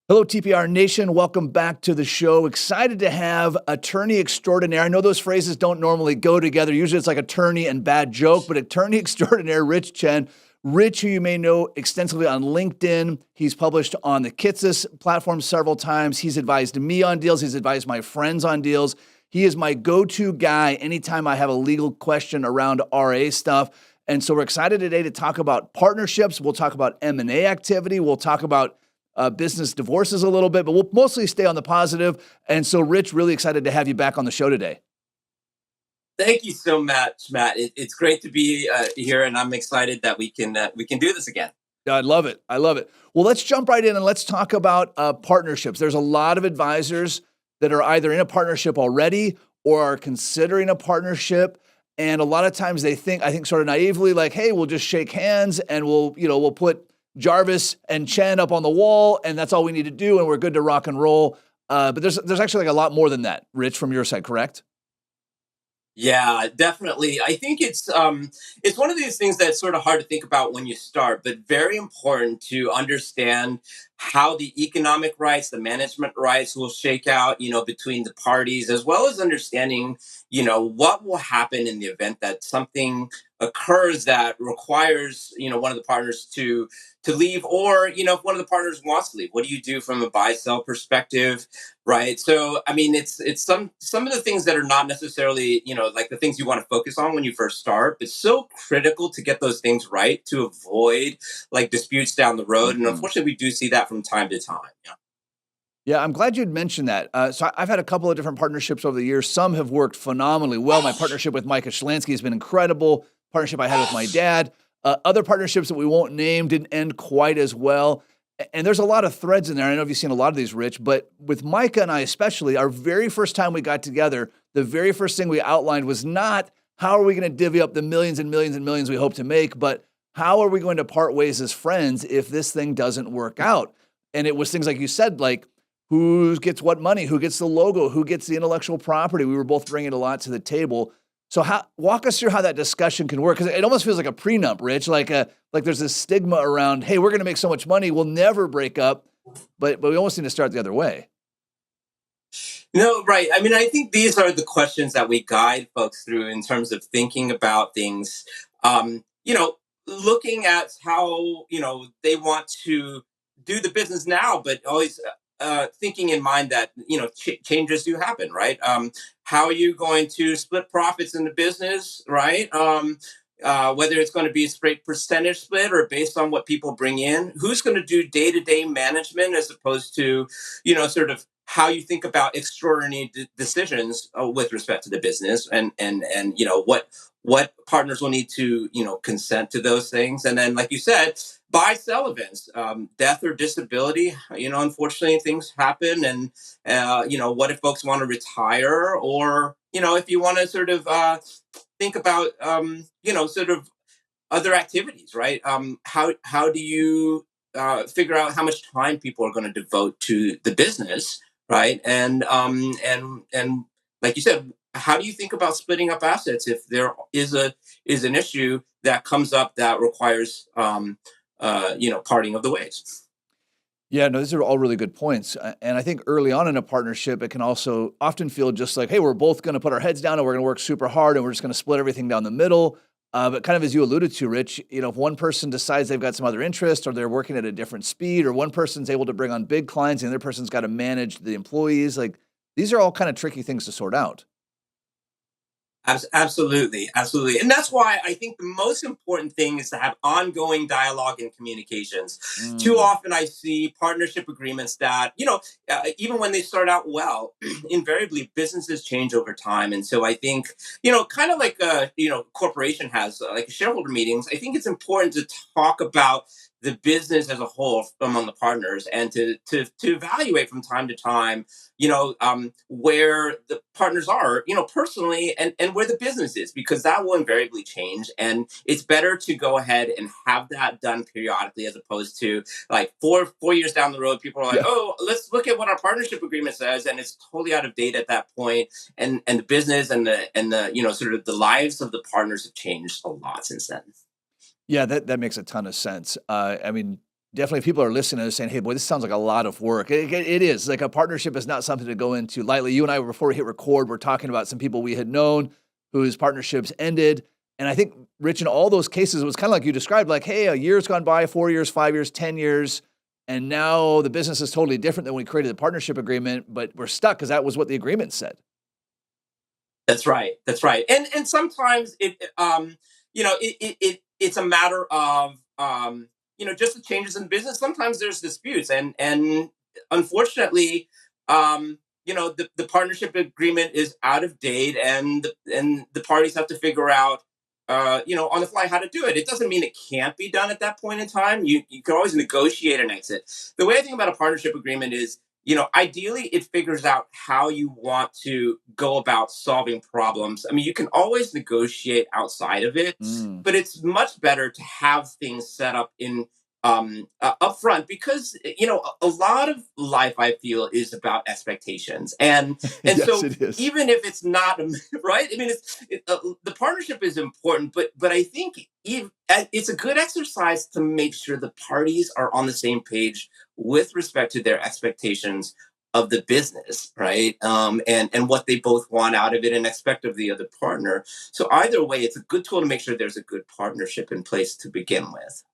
Hello, TPR Nation. Welcome back to the show. Excited to have attorney extraordinaire. I know those phrases don't normally go together. Usually it's like attorney and bad joke, but attorney extraordinaire Rich Chen. Rich, who you may know extensively on LinkedIn. He's published on the Kitsis platform several times. He's advised me on deals. He's advised my friends on deals. He is my go-to guy anytime I have a legal question around RA stuff. And so we're excited today to talk about partnerships. We'll talk about M&A activity. We'll talk about business divorces a little bit, but we'll mostly stay on the positive. And so, Rich, really excited to have you back on the show today. Thank you so much, Matt. It's great to be here, and I'm excited that we can do this again. I love it. I love it. Well, let's jump right in and let's talk about partnerships. There's a lot of advisors that are either in a partnership already or are considering a partnership. And a lot of times they think, I think sort of naively, like, hey, we'll just shake hands and we'll put Jarvis and Chen up on the wall, and that's all we need to do, and we're good to rock and roll. But there's actually like a lot more than that, Rich, from your side, correct? Yeah, definitely. I think it's one of these things that's sort of hard to think about when you start, but very important to understand how the economic rights, the management rights will shake out, between the parties, as well as understanding, what will happen in the event that something occurs that requires, one of the partners to leave, or if one of the partners wants to leave, what do you do from a buy sell perspective, right? So I mean, it's some of the things that are not necessarily, like the things you want to focus on when you first start, but so critical to get those things right to avoid like disputes down the road. And unfortunately we do see that from time to time. Yeah, I'm glad you'd mentioned that. So I've had a couple of different partnerships over the years. Some have worked phenomenally well. My partnership with Micah Schlansky has been incredible. Partnership I had with my dad. Other partnerships that we won't name didn't end quite as well. And there's a lot of threads in there. I don't know if you've seen a lot of these, Rich, but with Micah and I especially, our very first time we got together, the very first thing we outlined was not how are we going to divvy up the millions and millions and millions we hope to make, but how are we going to part ways as friends if this thing doesn't work out? And it was things like you said, like who gets what money, who gets the logo, who gets the intellectual property. We were both bringing a lot to the table. So walk us through how that discussion can work, because it almost feels like a prenup, Rich. Like there's this stigma around, hey, we're going to make so much money, we'll never break up, but we almost need to start the other way. No, right. I mean, I think these are the questions that we guide folks through in terms of thinking about things. Um, you know, Looking at how they want to do the business now, but always thinking in mind that changes do happen, right? How are you going to split profits in the business, right? Whether it's going to be a straight percentage split or based on what people bring in, who's going to do day-to-day management as opposed to, sort of how you think about extraordinary decisions with respect to the business, and what partners will need to consent to those things, and then like you said, buy sell events, death or disability. Unfortunately, things happen, and what if folks want to retire, or if you want to sort of think about sort of other activities, right? How do you figure out how much time people are going to devote to the business, right? And like you said, how do you think about splitting up assets if there is an issue that comes up that requires parting of the ways? Yeah, no, these are all really good points. And I think early on in a partnership, it can also often feel just like, hey, we're both going to put our heads down and we're going to work super hard and we're just going to split everything down the middle. But kind of as you alluded to, Rich, if one person decides they've got some other interest, or they're working at a different speed, or one person's able to bring on big clients and the other person's got to manage the employees, like these are all kind of tricky things to sort out. Absolutely, absolutely. And that's why I think the most important thing is to have ongoing dialogue and communications. Too Mm. often I see partnership agreements that, even when they start out well, invariably businesses change over time. And so I think, kind of like corporation has like shareholder meetings, I think it's important to talk about the business as a whole among the partners, and to evaluate from time to time, where the partners are, personally, and where the business is, because that will invariably change. And it's better to go ahead and have that done periodically, as opposed to like four years down the road, people are like, Yeah. oh, let's look at what our partnership agreement says. And it's totally out of date at that point. And the business and the sort of the lives of the partners have changed a lot since then. Yeah, that makes a ton of sense. I mean, definitely people are listening and saying, hey, boy, this sounds like a lot of work. It is. Like a partnership is not something to go into lightly. You and I, before we hit record, we're talking about some people we had known whose partnerships ended. And I think, Rich, in all those cases, it was kind of like you described, like, hey, a year's gone by, 4 years, 5 years, 10 years, and now the business is totally different than when we created the partnership agreement, but we're stuck because that was what the agreement said. That's right. That's right. And sometimes it's a matter of just the changes in business. Sometimes there's disputes, and unfortunately, the partnership agreement is out of date, and the parties have to figure out on the fly how to do it. It doesn't mean it can't be done at that point in time. You can always negotiate an exit. The way I think about a partnership agreement is, ideally it figures out how you want to go about solving problems. I mean, you can always negotiate outside of it, Mm. but it's much better to have things set up in upfront, because a lot of life, I feel, is about expectations, and Yes, so it is. even if it's not right. I mean, the partnership is important, but I think it's a good exercise to make sure the parties are on the same page with respect to their expectations of the business, right? And what they both want out of it and expect of the other partner. So either way, it's a good tool to make sure there's a good partnership in place to begin with.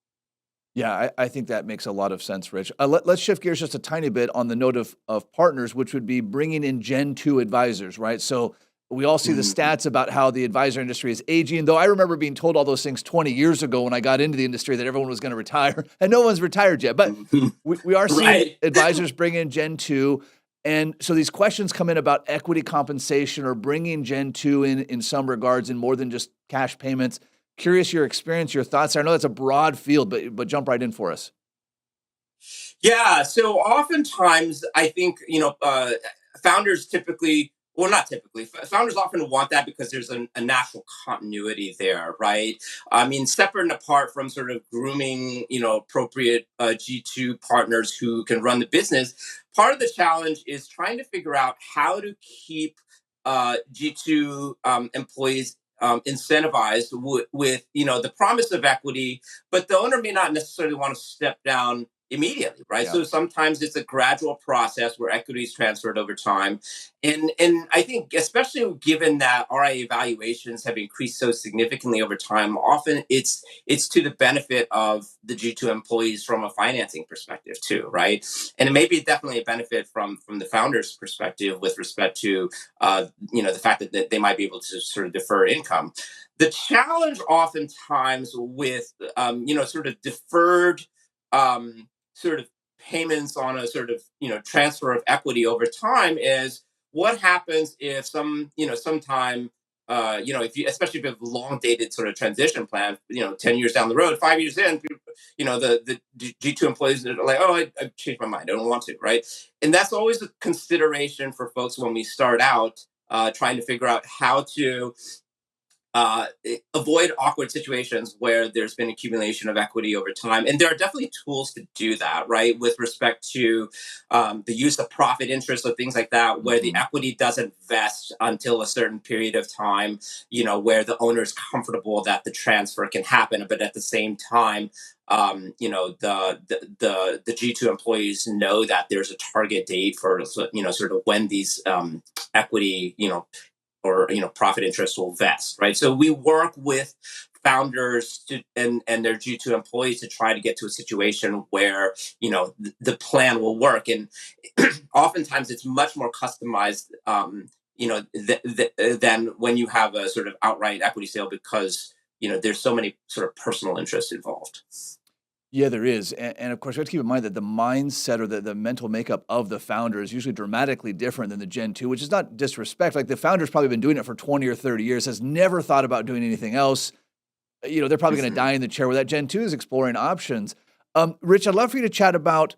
Yeah, I think that makes a lot of sense, Rich. Let's shift gears just a tiny bit on the note of partners, which would be bringing in Gen 2 advisors, right? So we all see the Mhm. stats about how the advisor industry is aging, though I remember being told all those things 20 years ago when I got into the industry that everyone was going to retire, and no one's retired yet. But Mhm. we are seeing Right. advisors bring in Gen 2. And so these questions come in about equity compensation or bringing Gen 2 in some regards in more than just cash payments. Curious your experience, your thoughts. I know that's a broad field, but jump right in for us. Yeah. So oftentimes, I think founders typically, well, not typically, founders often want that because there's a natural continuity there, right? I mean, separate and apart from sort of grooming, appropriate G2 partners who can run the business. Part of the challenge is trying to figure out how to keep G2 employees incentivized with the promise of equity, but the owner may not necessarily want to step down immediately, right? Yeah. So sometimes it's a gradual process where equity is transferred over time. And I think, especially given that RIA valuations have increased so significantly over time, often it's to the benefit of the G2 employees from a financing perspective too, right? And it may be definitely a benefit from the founder's perspective with respect to the fact that they might be able to sort of defer income. The challenge oftentimes with sort of deferred sort of payments on a sort of transfer of equity over time is what happens if sometime if you, especially if you have a long dated sort of transition plan, 10 years down the road, 5 years in, the G2 employees are like, oh, I changed my mind, I don't want to, right? And that's always a consideration for folks when we start out trying to figure out how to uh, avoid awkward situations where there's been accumulation of equity over time. And there are definitely tools to do that, right? With respect to the use of profit interest or things like that, where the Mhm. equity doesn't vest until a certain period of time, where the owner is comfortable that the transfer can happen, but at the same time, the G2 employees know that there's a target date for sort of when these equity or profit interest will vest, right? So we work with founders and their G2 employees to try to get to a situation where the plan will work, and oftentimes it's much more customized than when you have a sort of outright equity sale, because there's so many sort of personal interests involved. Yeah, there is. And of course, we have to keep in mind that the mindset or the mental makeup of the founder is usually dramatically different than the Gen 2, which is not disrespect. Like the founder's probably been doing it for 20 or 30 years, has never thought about doing anything else. They're probably going to Mhm. die in the chair where that Gen 2 is exploring options. Rich, I'd love for you to chat about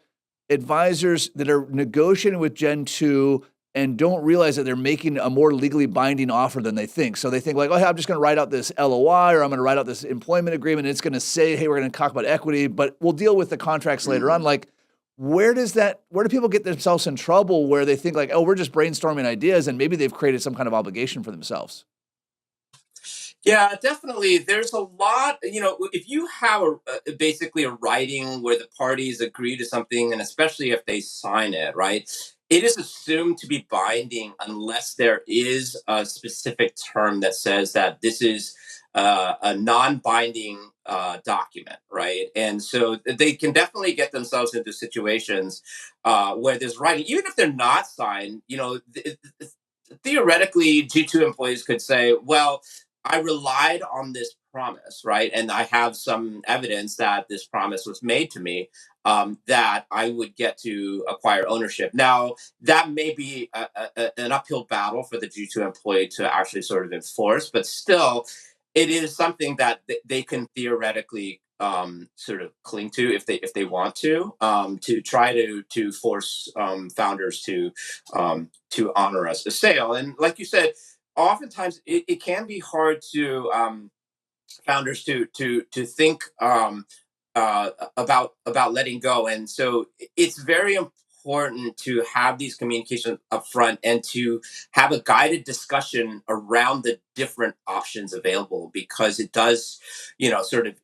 advisors that are negotiating with Gen 2 and don't realize that they're making a more legally binding offer than they think. So they think like, oh, hey, I'm just going to write out this LOI or I'm going to write out this employment agreement. And it's going to say, hey, we're going to talk about equity, but we'll deal with the contracts later on. Mhm. Like, where do people get themselves in trouble where they think like, oh, we're just brainstorming ideas and maybe they've created some kind of obligation for themselves? Yeah, definitely. There's a lot, if you have basically a writing where the parties agree to something, and especially if they sign it, right? It is assumed to be binding unless there is a specific term that says that this is a non binding document, right? And so they can definitely get themselves into situations where there's writing, even if they're not signed, theoretically, G2 employees could say, well, I relied on this promise, right? And I have some evidence that this promise was made to me, that I would get to acquire ownership. Now, that may be an uphill battle for the G2 employee to actually sort of enforce, but still, it is something that they can theoretically sort of cling to if they want to try to force founders to honor us a sale. And like you said, oftentimes it can be hard to founders to think about letting go, and so it's very important to have these communications up front and to have a guided discussion around the different options available, because it does, sort of.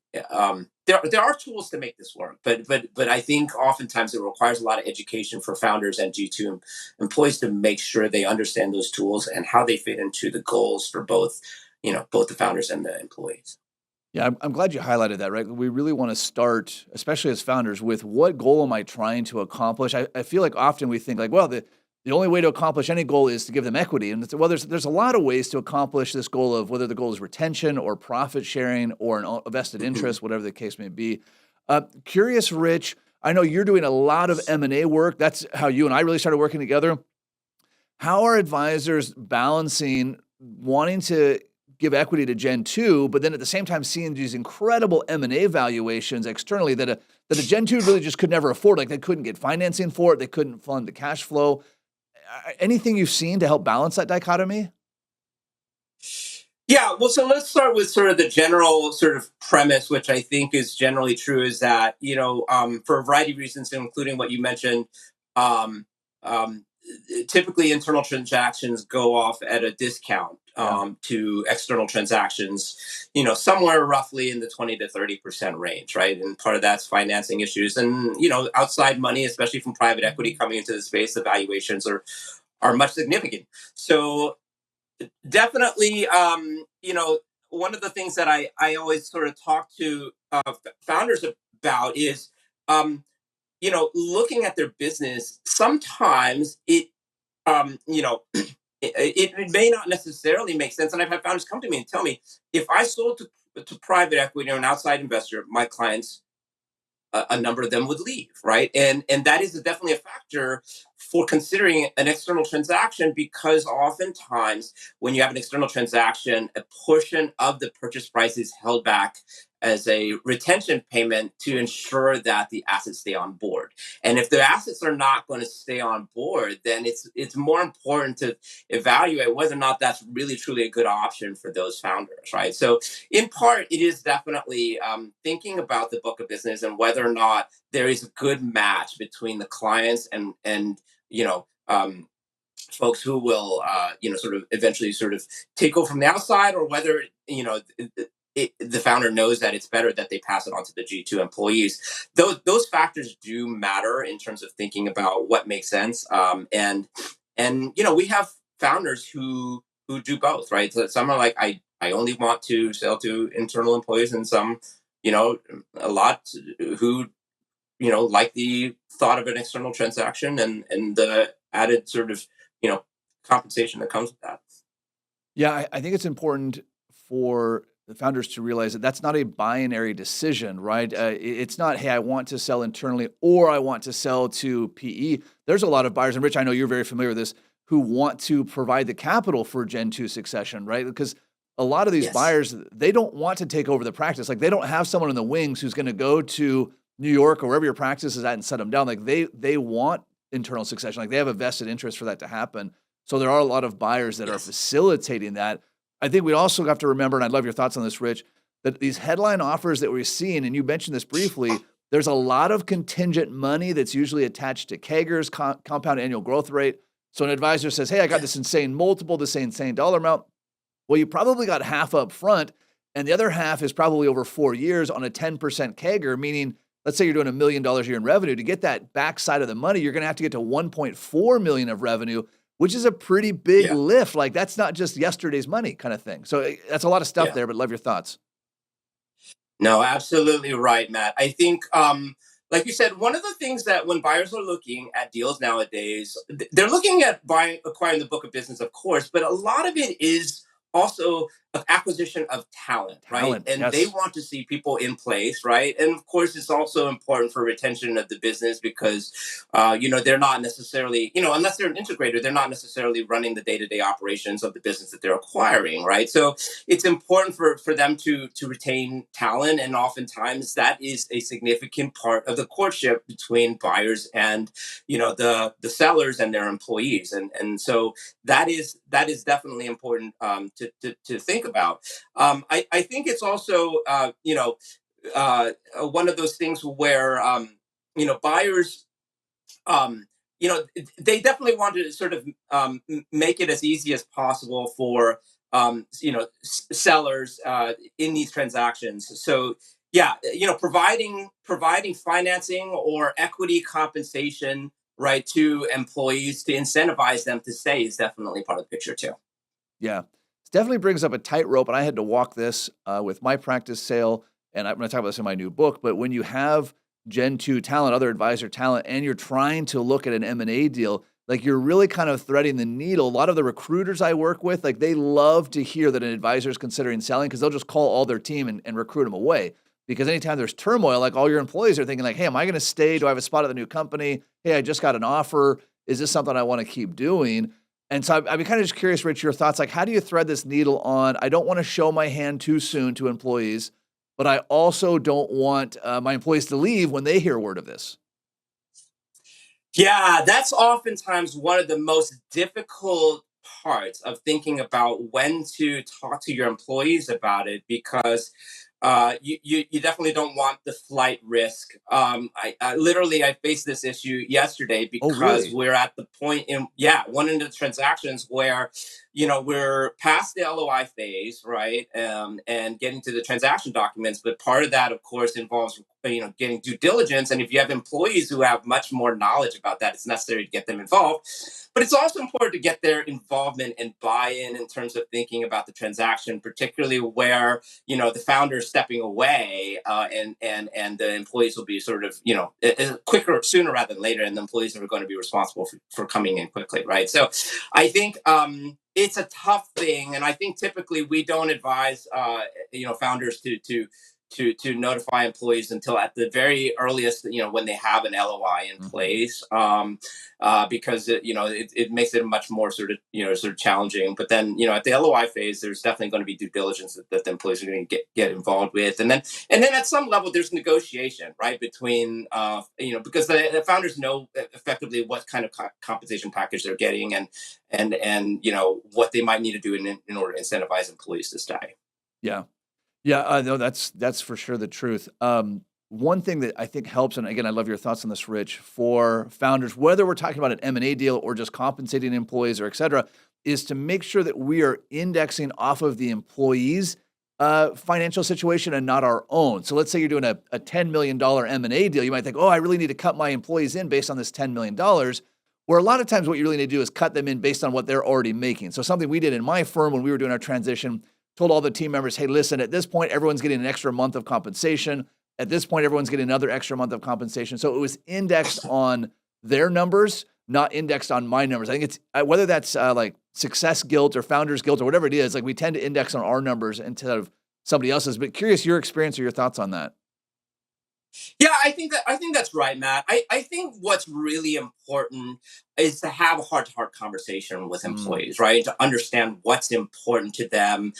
There are tools to make this work, but I think oftentimes it requires a lot of education for founders and G2 employees to make sure they understand those tools and how they fit into the goals for both the founders and the employees. Yeah, I'm glad you highlighted that, right? We really want to start, especially as founders, with what goal am I trying to accomplish? I feel like often we think like, well, the only way to accomplish any goal is to give them equity. And well, there's a lot of ways to accomplish this goal of whether the goal is retention or profit sharing or a vested interest, whatever the case may be. Curious, Rich, I know you're doing a lot of M&A work. That's how you and I really started working together. How are advisors balancing wanting to give equity to Gen 2, but then at the same time seeing these incredible M&A valuations externally that a Gen 2 really just could never afford? Like they couldn't get financing for it, they couldn't fund the cash flow. Anything you've seen to help balance that dichotomy? Yeah, well, so let's start with sort of the general sort of premise, which I think is generally true, is that for a variety of reasons, including what you mentioned, um, um, typically internal transactions go off at a discount Yeah. to external transactions, somewhere roughly in the 20 to 30% range, right? And part of that's financing issues, and outside money, especially from private equity coming into the space, the valuations are much significant. So definitely, one of the things that I always sort of talk to founders about is, looking at their business. Sometimes it may not necessarily make sense. And I've had founders come to me and tell me, if I sold to private equity or an outside investor, my clients, a number of them would leave, right? And that is definitely a factor for considering an external transaction, because oftentimes when you have an external transaction, a portion of the purchase price is held back as a retention payment to ensure that the assets stay on board. And if the assets are not going to stay on board, then it's more important to evaluate whether or not that's really truly a good option for those founders, right? So in part, it is definitely thinking about the book of business and whether or not there is a good match between the clients and you know um, folks who will sort of eventually sort of take over from the outside, or whether the founder knows that it's better that they pass it on to the G2 employees. Those factors do matter in terms of thinking about what makes sense. And we have founders who do both, right? So some are like, I only want to sell to internal employees, and some, a lot who like the thought of an external transaction and the added sort of compensation that comes with that. Yeah, I think it's important for the founders to realize that that's not a binary decision, right? It's not, hey, I want to sell internally or I want to sell to PE. There's a lot of buyers, and Rich, I know you're very familiar with this, who want to provide the capital for Gen 2 succession, right? Because a lot of these Yes. buyers, they don't want to take over the practice. Like they don't have someone in the wings who's going to go to New York or wherever your practice is at and set them down. Like they want internal succession. Like they have a vested interest for that to happen. So there are a lot of buyers that are Yes. facilitating that. I think we also have to remember, and I'd love your thoughts on this, Rich, that these headline offers that we're seeing, and you mentioned this briefly, there's a lot of contingent money that's usually attached to CAGRs, compound annual growth rate. So an advisor says, hey, I got this Yes. insane multiple, this insane dollar amount. Well, you probably got half up front, and the other half is probably over 4 years on a 10% CAGR, meaning let's say you're doing $1 million a year in revenue. To get that backside of the money, you're going to have to get to 1.4 million of revenue, which is a pretty big Yeah. lift. Like that's not just yesterday's money kind of thing. So that's a lot of stuff Yeah. there, but love your thoughts. No, absolutely right, Matt. I think, like you said, one of the things that when buyers are looking at deals nowadays, they're looking at buying, acquiring the book of business, of course, but a lot of it is also an acquisition of talent, right? Talent, And they yes. want to see people in place, right? And of course, it's also important for retention of the business because, they're not necessarily, unless they're an integrator, they're not necessarily running the day-to-day operations of the business that they're acquiring, right? So it's important for them to retain talent, and oftentimes that is a significant part of the courtship between buyers and the sellers and their employees, and so that is definitely important to think about. I think it's also one of those things where buyers um, they definitely want to sort of make it as easy as possible for sellers in these transactions. So yeah, providing financing or equity compensation, right, to employees to incentivize them to stay is definitely part of the picture too. Yeah. It definitely brings up a tightrope, and I had to walk this with my practice sale, and I'm going to talk about this in my new book. But when you have Gen 2 talent, other advisor talent, and you're trying to look at an M&A deal, like you're really kind of threading the needle. A lot of the recruiters I work with, like they love to hear that an advisor is considering selling because they'll just call all their team and recruit them away. Because anytime there's turmoil, like all your employees are thinking like, hey, am I going to stay? Do I have a spot at the new company? Hey, I just got an offer. Is this something I want to keep doing? And so I'd be kind of just curious, Rich, your thoughts. Like, how do you thread this needle on? I don't want to show my hand too soon to employees, but I also don't want my employees to leave when they hear word of this. Yeah, that's oftentimes one of the most difficult parts of thinking about when to talk to your employees about it because you definitely don't want the flight risk. I literally I faced this issue yesterday Oh, because really? we're at the point in one of the transactions where we're past the LOI phase, right, and getting to the transaction documents. But part of that, of course, involves getting due diligence, and if you have employees who have much more knowledge about that, it's necessary to get them involved. But it's also important to get their involvement and buy-in in terms of thinking about the transaction, particularly where the founder is stepping away, and the employees will be sort of quicker sooner rather than later, and the employees are going to be responsible for coming in quickly, right? So I think it's a tough thing, and I think typically we don't advise founders to notify employees until at the very earliest, when they have an LOI in Hmm. place, because it makes it much more sort of challenging. But then at the LOI phase, there's definitely going to be due diligence that the employees are going to get involved with, and then at some level there's negotiation, right, between because the founders know effectively what kind of compensation package they're getting, and what they might need to do in order to incentivize employees to stay. Yeah. Yeah, no, that's for sure the truth. One thing that I think helps, and again, I love your thoughts on this, Rich, for founders, whether we're talking about an M&A deal or just compensating employees or et cetera, is to make sure that we are indexing off of the employees' financial situation and not our own. So let's say you're doing a $10 million M&A deal. You might think, oh, I really need to cut my employees in based on this $10 million. Where a lot of times what you really need to do is cut them in based on what they're already making. So something we did in my firm when we were doing our transition, told all the team members, hey, listen, at this point, everyone's getting an extra month of compensation. At this point, everyone's getting another extra month of compensation. So it was indexed on their numbers, not indexed on my numbers. I think it's whether that's like success guilt or founder's guilt or whatever it is, like we tend to index on our numbers instead of somebody else's. But curious your experience or your thoughts on that. Yeah, I think that's right, Matt. I think what's really important is to have a heart-to-heart conversation with Mm, employees, right? To understand what's important to them.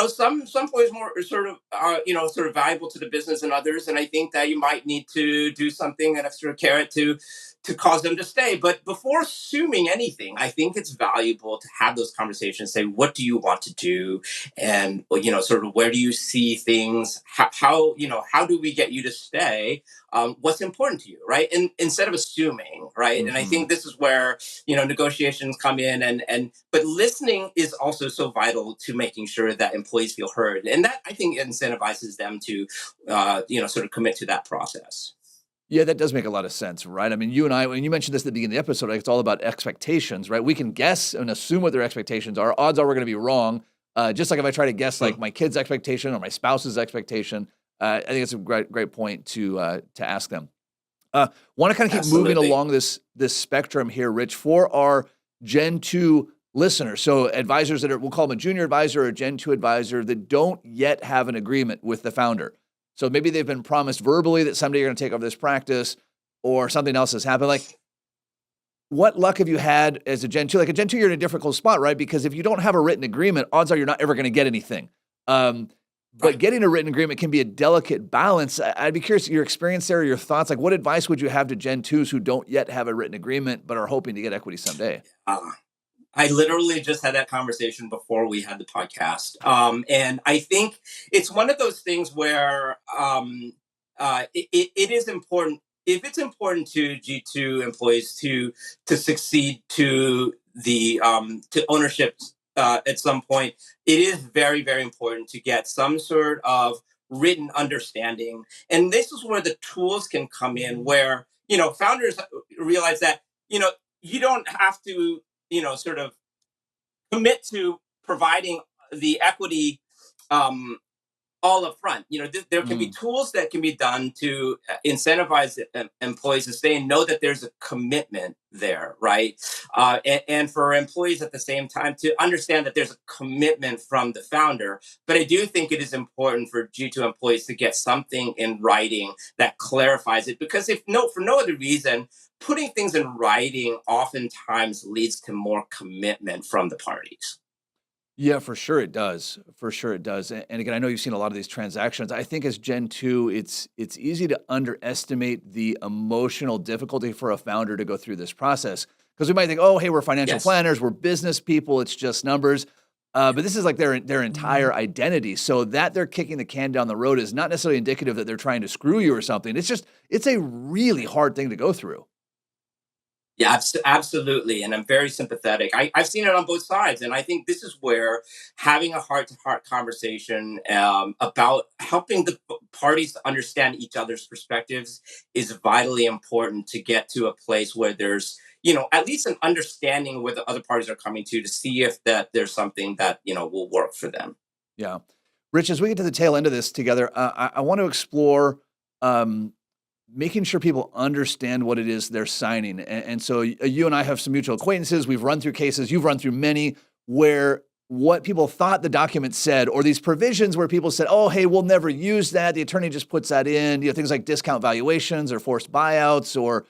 Some employees more are sort of valuable to the business than others, and I think that you might need to do something, an extra carrot to cause them to stay. But before assuming anything, I think it's valuable to have those conversations. Say, what do you want to do, and sort of where do you see things? How do we get you to stay? what's important to you, right? And instead of assuming, right? And I Hmm. think this is where negotiations come in, and but listening is also so vital to making sure that employees feel heard, and that I think incentivizes them to sort of commit to that process. Yeah, that does make a lot of sense, right? I mean, you and I, when you mentioned this at the beginning of the episode, like it's all about expectations, right? We can guess and assume what their expectations are. Odds are we're going to be wrong. Just like if I try to guess like Hmm. my kid's expectation or my spouse's expectation, I think it's a great point to ask them. Want to kind of keep moving Absolutely. along this spectrum here, Rich, for our Gen 2 listeners. So advisors that are, we'll call them a junior advisor or a Gen 2 advisor that don't yet have an agreement with the founder. So maybe they've been promised verbally that someday you're going to take over this practice or something else has happened. Like, what luck have you had as a Gen 2? Like a Gen 2, you're in a difficult spot, right? Because if you don't have a written agreement, odds are you're not ever going to get anything. Um, but Right. getting a written agreement can be a delicate balance. I'd be curious your experience there, your thoughts. Like, what advice would you have to Gen 2s who don't yet have a written agreement but are hoping to get equity someday? Uh, I literally just had that conversation before we had the podcast. And I think it's one of those things where it is important. If it's important to G2 employees to succeed to ownership at some point, it is very, very important to get some sort of written understanding. And this is where the tools can come in, where founders realize that you don't have to sort of commit to providing the equity um, all up front. There can be Mm, tools that can be done to incentivize employees to stay and know that there's a commitment there, right? And for employees at the same time to understand that there's a commitment from the founder. But I do think it is important for G2 employees to get something in writing that clarifies it, because if no, for no other reason, putting things in writing oftentimes leads to more commitment from the parties. yeah, for sure it does. For sure it does. And again, I know you've seen a lot of these transactions. I think as Gen 2, it's easy to underestimate the emotional difficulty for a founder to go through this process. Because we might think, oh, hey, we're financial Yes. planners, we're business people, it's just numbers. But this is like their entire identity. So that they're kicking the can down the road is not necessarily indicative that they're trying to screw you or something. It's a really hard thing to go through. Yeah, absolutely. And I'm very sympathetic. I've seen it on both sides. And I think this is where having a heart to heart conversation about helping the parties to understand each other's perspectives is vitally important to get to a place where there's, at least an understanding where the other parties are coming to see if that there's something that, will work for them. Yeah. Rich, as we get to the tail end of this together, I want to explore um, making sure people understand what it is they're signing. And so you and I have some mutual acquaintances. We've run through cases, you've run through many where what people thought the document said, or these provisions where people said, oh, hey, we'll never use that. The attorney just puts that in, things like discount valuations or forced buyouts or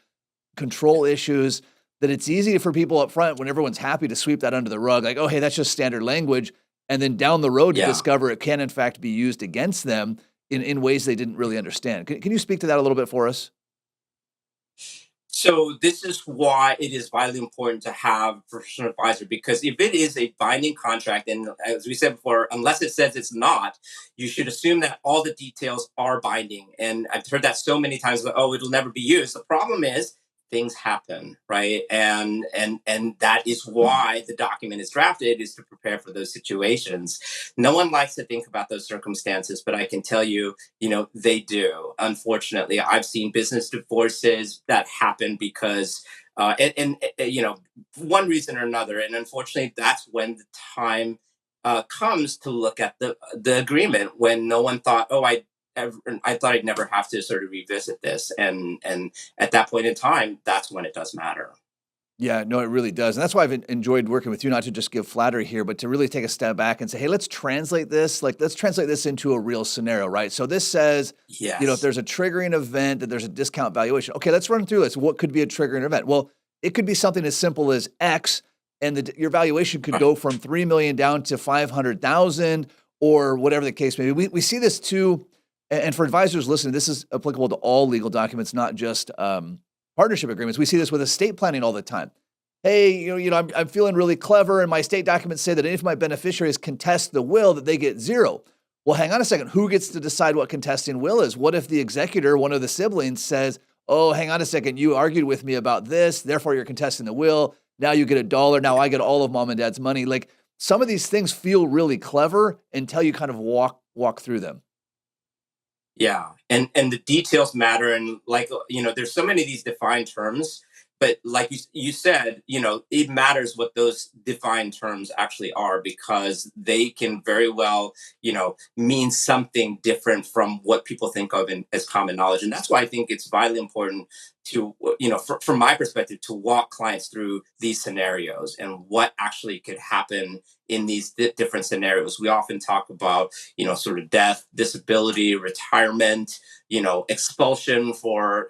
control issues, that it's easy for people up front when everyone's happy to sweep that under the rug. Like, oh, hey, that's just standard language. And then down the road to Yeah. discover it can in fact be used against them in ways they didn't really understand. Can you speak to that a little bit for us? So this is why it is vitally important to have a professional advisor, because if it is a binding contract, and as we said before, unless it says it's not, you should assume that all the details are binding. And I've heard that so many times, like, oh, it'll never be used. The problem is things happen, right? And that is why the document is drafted, is to prepare for those situations. No one likes to think about those circumstances, but I can tell you, they do. Unfortunately, I've seen business divorces that happen because one reason or another, and unfortunately that's when the time comes to look at the agreement, when no one thought, oh, I thought I'd never have to sort of revisit this, and at that point in time, that's when it does matter. Yeah, no, it really does. And that's why I've enjoyed working with you, not to just give flattery here, but to really take a step back and say, hey, let's translate this. Like, let's translate this into a real scenario, right? So this says, if Yes. there's a triggering event, that there's a discount valuation. Okay, let's run through this. What could be a triggering event? Well, it could be something as simple as X, and your valuation could Right. go from 3 million down to 500,000 or whatever the case may be. We see this too. And for advisors listening, this is applicable to all legal documents, not just partnership agreements. We see this with estate planning all the time. Hey, I'm feeling really clever, and my estate documents say that if my beneficiaries contest the will, that they get zero. well, hang on a second. Who gets to decide what contesting will is? What if the executor, one of the siblings, says, oh, hang on a second, you argued with me about this, therefore you're contesting the will. Now you get $1. Now I get all of mom and dad's money. Like, some of these things feel really clever until you kind of walk through them. Yeah, and the details matter, and like there's so many of these defined terms, but like you said, it matters what those defined terms actually are because they can very well mean something different from what people think of as common knowledge, and that's why I think it's vitally important to from my perspective to walk clients through these scenarios and what actually could happen in these different scenarios. We often talk about sort of death, disability, retirement, expulsion for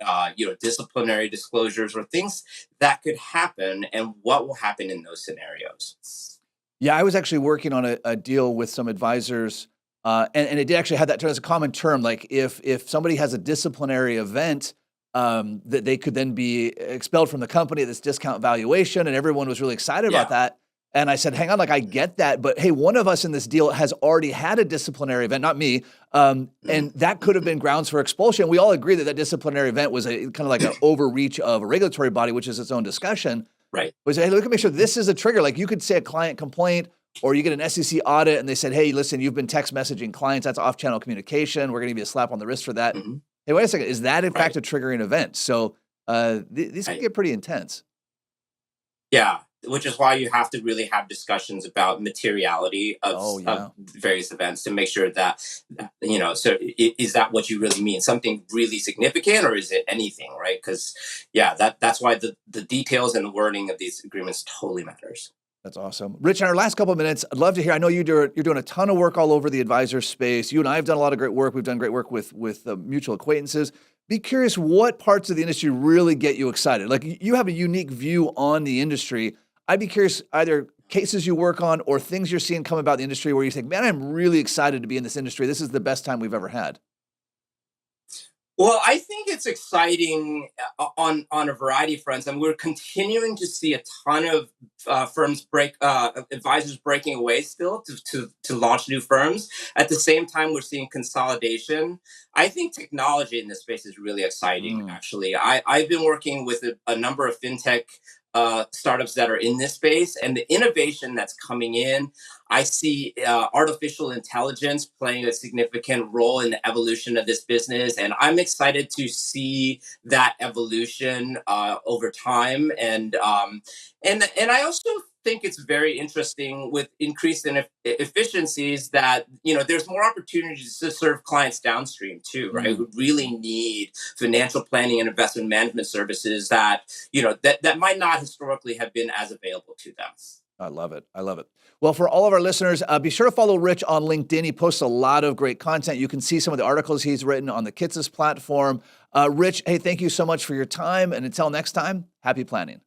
disciplinary disclosures or things that could happen and what will happen in those scenarios. Yeah, I was actually working on a deal with some advisors, and it did actually have that term as a common term. Like, if somebody has a disciplinary event, that they could then be expelled from the company at this discount valuation, and everyone was really excited about that. And I said, hang on, like, I get that, but hey, one of us in this deal has already had a disciplinary event, not me, and that could have been grounds for expulsion. We all agree that that disciplinary event was a kind of like an overreach of a regulatory body, which is its own discussion. Right. But hey, look at make sure this is a trigger. Like, you could say a client complaint, or you get an SEC audit, and they said, hey, listen, you've been text messaging clients. That's off-channel communication. We're going to give you a slap on the wrist for that. Mm-hmm. Hey, wait a second. Is that in fact a triggering event? So these can get pretty intense. Yeah, which is why you have to really have discussions about materiality of various events to make sure that, so is that what you really mean? Something really significant, or is it anything, right? Because, that's why the details and the wording of these agreements totally matters. That's awesome. Rich, in our last couple of minutes, I'd love to hear, I know you're doing a ton of work all over the advisor space. You and I have done a lot of great work. We've done great work with mutual acquaintances. Be curious, what parts of the industry really get you excited? Like, you have a unique view on the industry. I'd be curious, either cases you work on or things you're seeing come about the industry where you think, man, I'm really excited to be in this industry. This is the best time we've ever had. Well, I think it's exciting on a variety of fronts, and we're continuing to see a ton of advisors breaking away still to launch new firms. At the same time, we're seeing consolidation. I think technology in this space is really exciting. Actually, I've been working with a number of fintech startups that are in this space, and the innovation that's coming in. I see artificial intelligence playing a significant role in the evolution of this business, and I'm excited to see that evolution over time. And I also think it's very interesting with increased efficiencies that there's more opportunities to serve clients downstream too, right? Who really need financial planning and investment management services that that might not historically have been as available to them. I love it. I love it. Well, for all of our listeners, be sure to follow Rich on LinkedIn. He posts a lot of great content. You can see some of the articles he's written on the Kitces platform. Rich, hey, thank you so much for your time. And until next time, happy planning.